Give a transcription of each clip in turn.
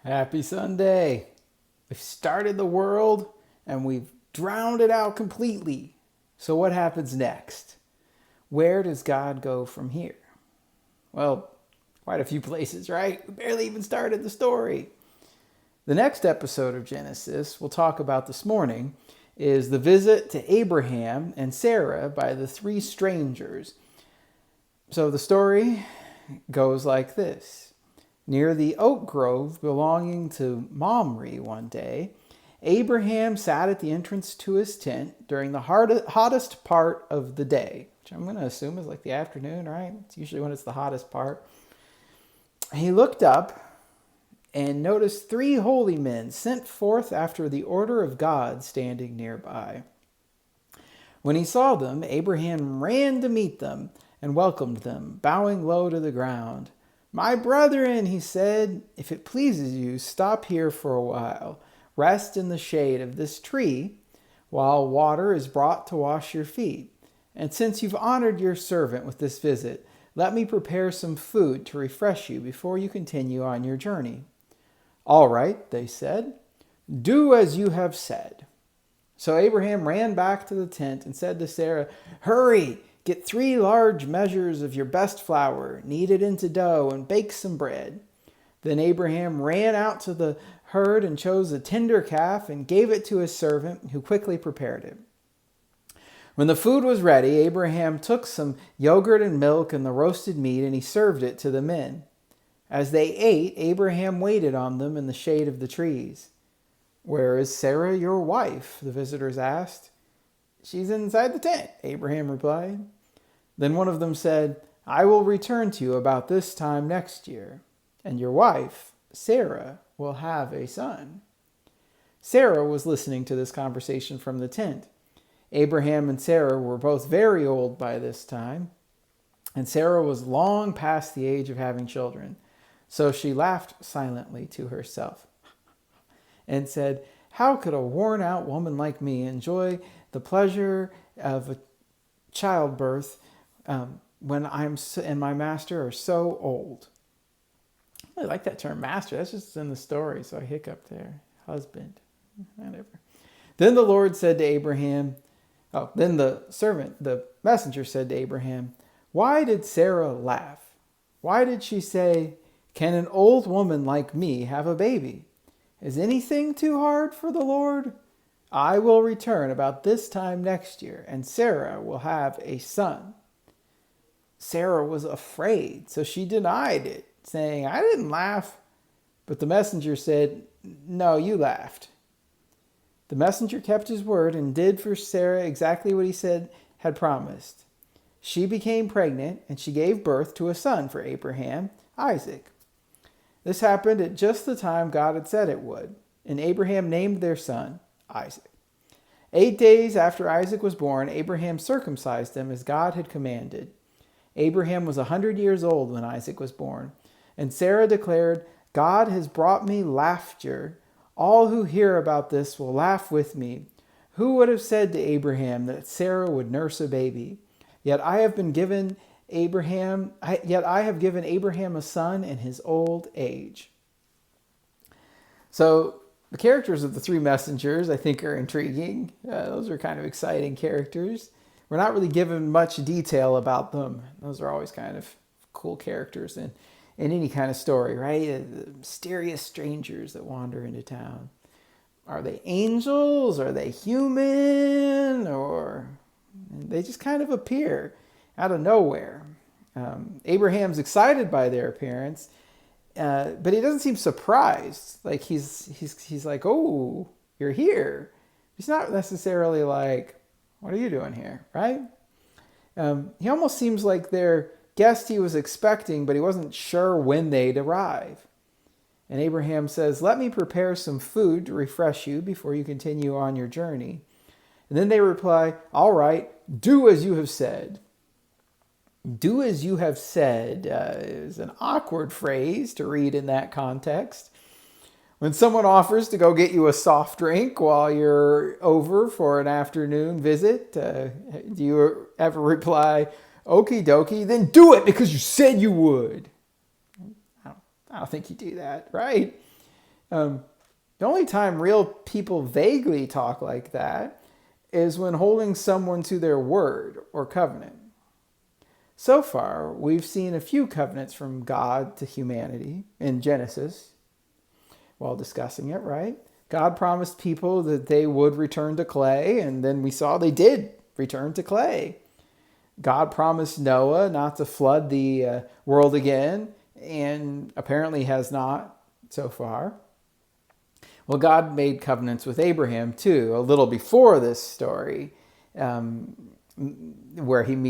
Happy Sunday. We've started the world and we've drowned it out completely. So what happens next? Where does God go from here? Well, quite a few places, right? We barely even started the story. The next episode of Genesis we'll talk about this morning is the visit to Abraham and Sarah by the three strangers. So the story goes like this. Near the oak grove belonging to Mamre one day, Abraham sat at the entrance to his tent during the hottest part of the day, which I'm going to assume is like the afternoon, right? It's usually when it's the hottest part. He looked up and noticed three holy men sent forth after the order of God standing nearby. When he saw them, Abraham ran to meet them and welcomed them, bowing low to the ground. "My brethren," he said, "if it pleases you, stop here for a while. Rest in the shade of this tree while water is brought to wash your feet. And since you've honored your servant with this visit, let me prepare some food to refresh you before you continue on your journey." "All right," they said. "Do as you have said." So Abraham ran back to the tent and said to Sarah, "Hurry! Get 3 large measures of your best flour, knead it into dough, and bake some bread." Then Abraham ran out to the herd and chose a tender calf and gave it to his servant, who quickly prepared it. When the food was ready, Abraham took some yogurt and milk and the roasted meat, and he served it to the men. As they ate, Abraham waited on them in the shade of the trees. "Where is Sarah, your wife?" the visitors asked. "She's inside the tent," Abraham replied. Then one of them said, "I will return to you about this time next year, and your wife, Sarah, will have a son." Sarah was listening to this conversation from the tent. Abraham and Sarah were both very old by this time, and Sarah was long past the age of having children. So she laughed silently to herself and said, "How could a worn-out woman like me enjoy the pleasure of a childbirth when and my master are so old?" I really like that term, master. That's just in the story, so I hiccup there. Husband, whatever. Then the Lord said to Abraham, then the messenger said to Abraham, "Why did Sarah laugh? Why did she say, 'Can an old woman like me have a baby?' Is anything too hard for the Lord? I will return about this time next year, and Sarah will have a son." Sarah was afraid, so she denied it, saying, "I didn't laugh." But the messenger said, "No, you laughed." The messenger kept his word and did for Sarah exactly what he had promised. She became pregnant, and she gave birth to a son for Abraham, Isaac. This happened at just the time God had said it would, and Abraham named their son Isaac. 8 days after Isaac was born, Abraham circumcised him as God had commanded. Abraham was 100 years old when Isaac was born, and Sarah declared, "God has brought me laughter. All who hear about this will laugh with me. Who would have said to Abraham that Sarah would nurse a baby? Yet I have given Abraham a son in his old age." So the characters of the three messengers, I think, are intriguing. Those are kind of exciting characters. We're not really given much detail about them. Those are always kind of cool characters in any kind of story, right? The mysterious strangers that wander into town. Are they angels? Are they human? Or they just kind of appear out of nowhere. Abraham's excited by their appearance, but he doesn't seem surprised. Like he's like, "Oh, you're here." He's not necessarily like, "What are you doing here?" Right? He almost seems like they're guest he was expecting, but he wasn't sure when they'd arrive. And Abraham says, "Let me prepare some food to refresh you before you continue on your journey." And then they reply, "All right, do as you have said." "Do as you have said" is an awkward phrase to read in that context. When someone offers to go get you a soft drink while you're over for an afternoon visit, do you ever reply, "Okie dokie, then do it because you said you would"? I don't think you do that, right? The only time real people vaguely talk like that is when holding someone to their word or covenant. So far, we've seen a few covenants from God to humanity in Genesis while discussing it, right? God promised people that they would return to clay, and then we saw they did return to clay. God promised Noah not to flood the world again, and apparently has not so far. Well, God made covenants with Abraham too, a little before this story, where Abraham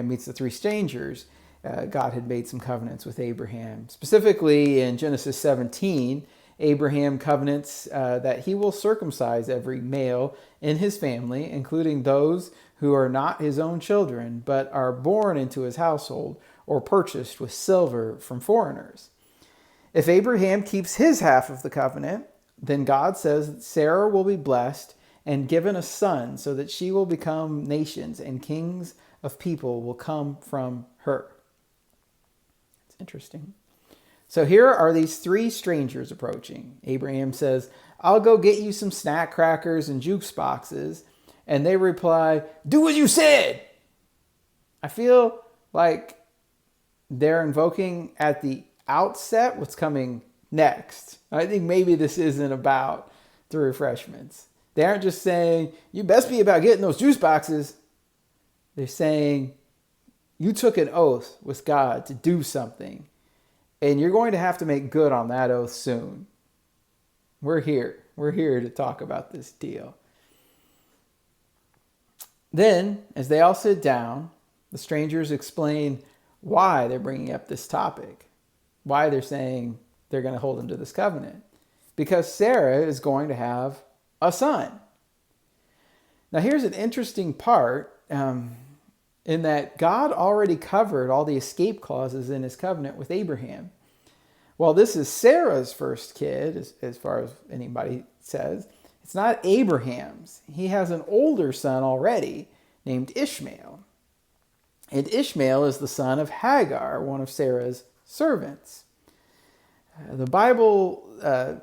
meets the three strangers. God had made some covenants with Abraham. Specifically in Genesis 17, Abraham covenants that he will circumcise every male in his family, including those who are not his own children, but are born into his household or purchased with silver from foreigners. If Abraham keeps his half of the covenant, then God says that Sarah will be blessed and given a son so that she will become nations and kings of people will come from her. It's interesting. So here are these three strangers approaching. Abraham says, I'll go get you some snack crackers and juice boxes. And they reply, do as you said. I feel like they're invoking at the outset what's coming next. I think maybe this isn't about the refreshments. They aren't just saying, you best be about getting those juice boxes. They're saying, you took an oath with God to do something, and you're going to have to make good on that oath soon. We're here. We're here to talk about this deal. Then, as they all sit down, the strangers explain why they're bringing up this topic, why they're saying they're going to hold him to this covenant. Because Sarah is going to have a son. Now, here's an interesting part in that God already covered all the escape clauses in his covenant with Abraham. Well, this is Sarah's first kid, as far as anybody says. It's not Abraham's. He has an older son already named Ishmael. And Ishmael is the son of Hagar, one of Sarah's servants. The Bible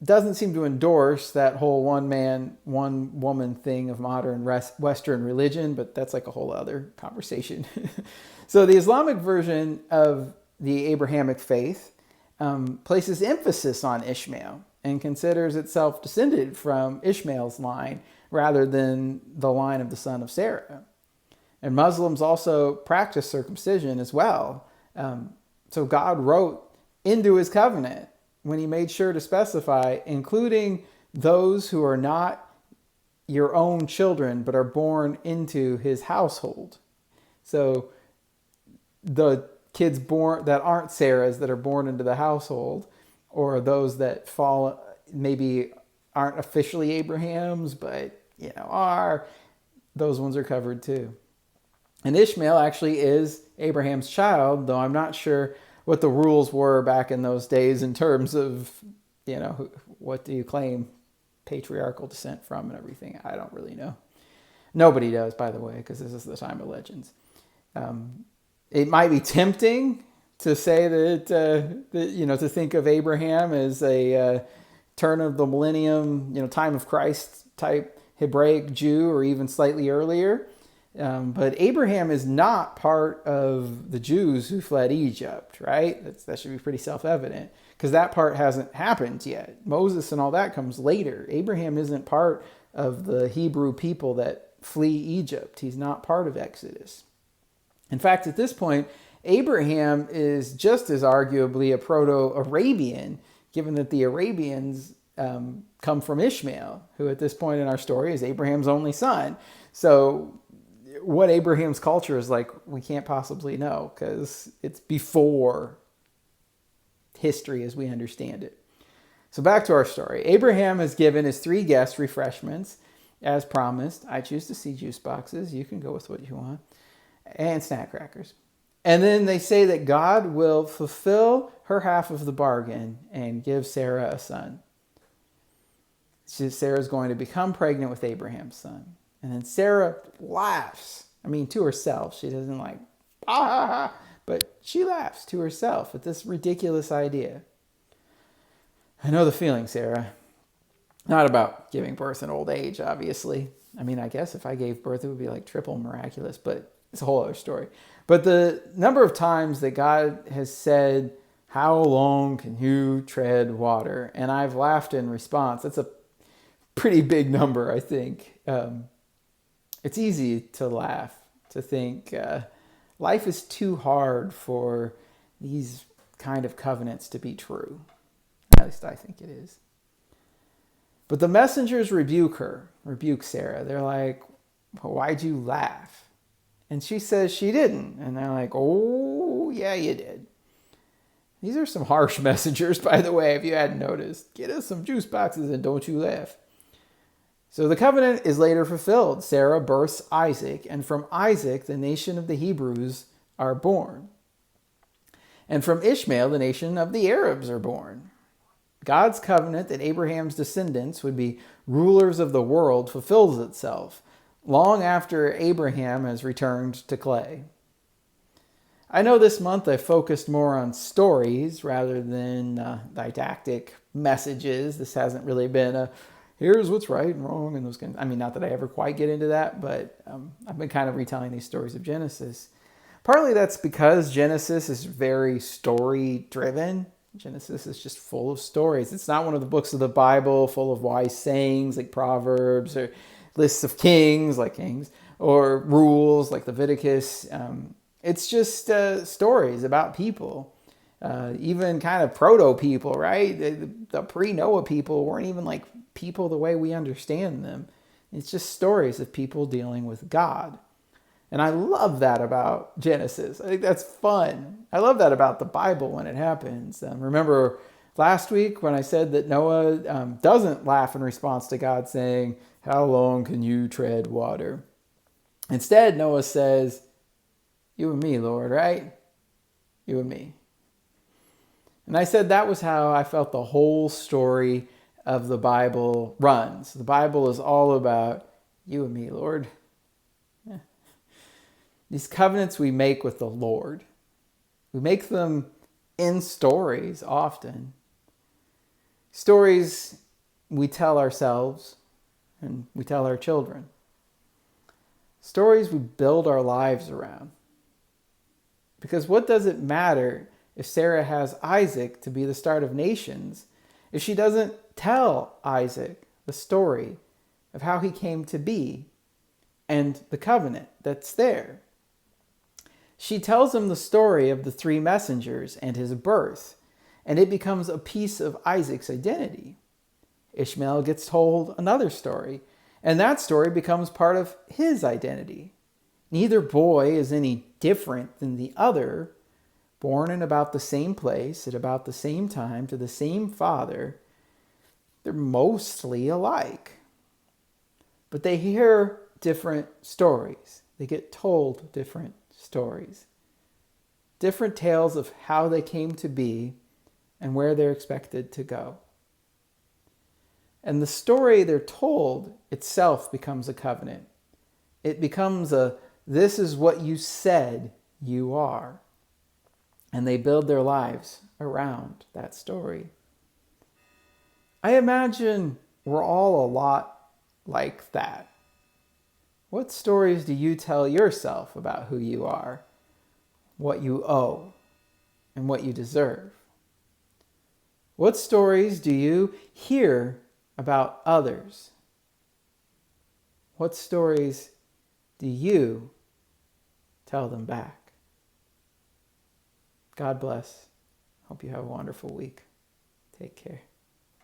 doesn't seem to endorse that whole one man, one woman thing of modern Western religion, but that's like a whole other conversation. So the Islamic version of the Abrahamic faith places emphasis on Ishmael and considers itself descended from Ishmael's line rather than the line of the son of Sarah. And Muslims also practice circumcision as well. So God wrote into his covenant when he made sure to specify, including those who are not your own children but are born into his household. So the kids born that aren't Sarah's that are born into the household, or those that fall maybe aren't officially Abraham's but are, those ones are covered too. And Ishmael actually is Abraham's child, though I'm not sure what the rules were back in those days in terms of, what do you claim patriarchal descent from and everything. I don't really know. Nobody does, by the way, because this is the time of legends. It might be tempting to say that to think of Abraham as a turn of the millennium, time of Christ type Hebraic Jew, or even slightly earlier. But Abraham is not part of the Jews who fled Egypt, right? That should be pretty self-evident, because that part hasn't happened yet. Moses and all that comes later. Abraham isn't part of the Hebrew people that flee Egypt. He's not part of Exodus. In fact, at this point, Abraham is just as arguably a Proto-Arabian, given that the Arabians come from Ishmael, who at this point in our story is Abraham's only son. So what Abraham's culture is like, we can't possibly know, because it's before history as we understand it. So back to our story. Abraham has given his three guests refreshments as promised. I choose to see juice boxes. You can go with what you want. And snack crackers. And then they say that God will fulfill her half of the bargain and give Sarah a son. Sarah's going to become pregnant with Abraham's son. And then Sarah laughs. To herself. She doesn't but she laughs to herself at this ridiculous idea. I know the feeling, Sarah. Not about giving birth in old age, obviously. I mean, I guess if I gave birth, it would be like triple miraculous, but it's a whole other story. But the number of times that God has said, "How long can you tread water?" And I've laughed in response. That's a pretty big number, I think. It's easy to laugh, to think life is too hard for these kind of covenants to be true. At least I think it is. But the messengers rebuke Sarah. They're like, well, "Why'd you laugh?" And she says she didn't. And they're like, "Oh, yeah, you did." These are some harsh messengers, by the way, if you hadn't noticed. Get us some juice boxes and don't you laugh. So the covenant is later fulfilled. Sarah births Isaac, and from Isaac, the nation of the Hebrews are born. And from Ishmael, the nation of the Arabs are born. God's covenant that Abraham's descendants would be rulers of the world fulfills itself long after Abraham has returned to clay. I know this month I focused more on stories rather than didactic messages. This hasn't really been a here's what's right and wrong and those kinds. I mean, not that I ever quite get into that, but I've been kind of retelling these stories of Genesis. Partly that's because Genesis is very story driven. Genesis is just full of stories. It's not one of the books of the Bible full of wise sayings like Proverbs or lists of kings like Kings or rules like Leviticus. It's just stories about people, even kind of proto-people, right? The pre-Noah people weren't even like people the way we understand them. It's just stories of people dealing with God. And I love that about Genesis. I think that's fun. I love that about the Bible when it happens. Remember last week when I said that Noah doesn't laugh in response to God saying, "How long can you tread water?" Instead, Noah says, "You and me, Lord," right? You and me. And I said that was how I felt the whole story of the Bible runs. The Bible is all about you and me, Lord. These covenants we make with the Lord, we make them in stories often. Stories we tell ourselves and we tell our children. Stories we build our lives around. Because what does it matter if Sarah has Isaac to be the start of nations if she doesn't tell Isaac the story of how he came to be and the covenant that's there? She tells him the story of the three messengers and his birth, and it becomes a piece of Isaac's identity. Ishmael gets told another story, and that story becomes part of his identity. Neither boy is any different than the other, born in about the same place at about the same time to the same father. They're mostly alike. But they hear different stories. They get told different stories. Different tales of how they came to be and where they're expected to go. And the story they're told itself becomes a covenant. It becomes a, this is what you said you are. And they build their lives around that story. I imagine we're all a lot like that. What stories do you tell yourself about who you are, what you owe, and what you deserve? What stories do you hear about others? What stories do you tell them back? God bless. Hope you have a wonderful week. Take care.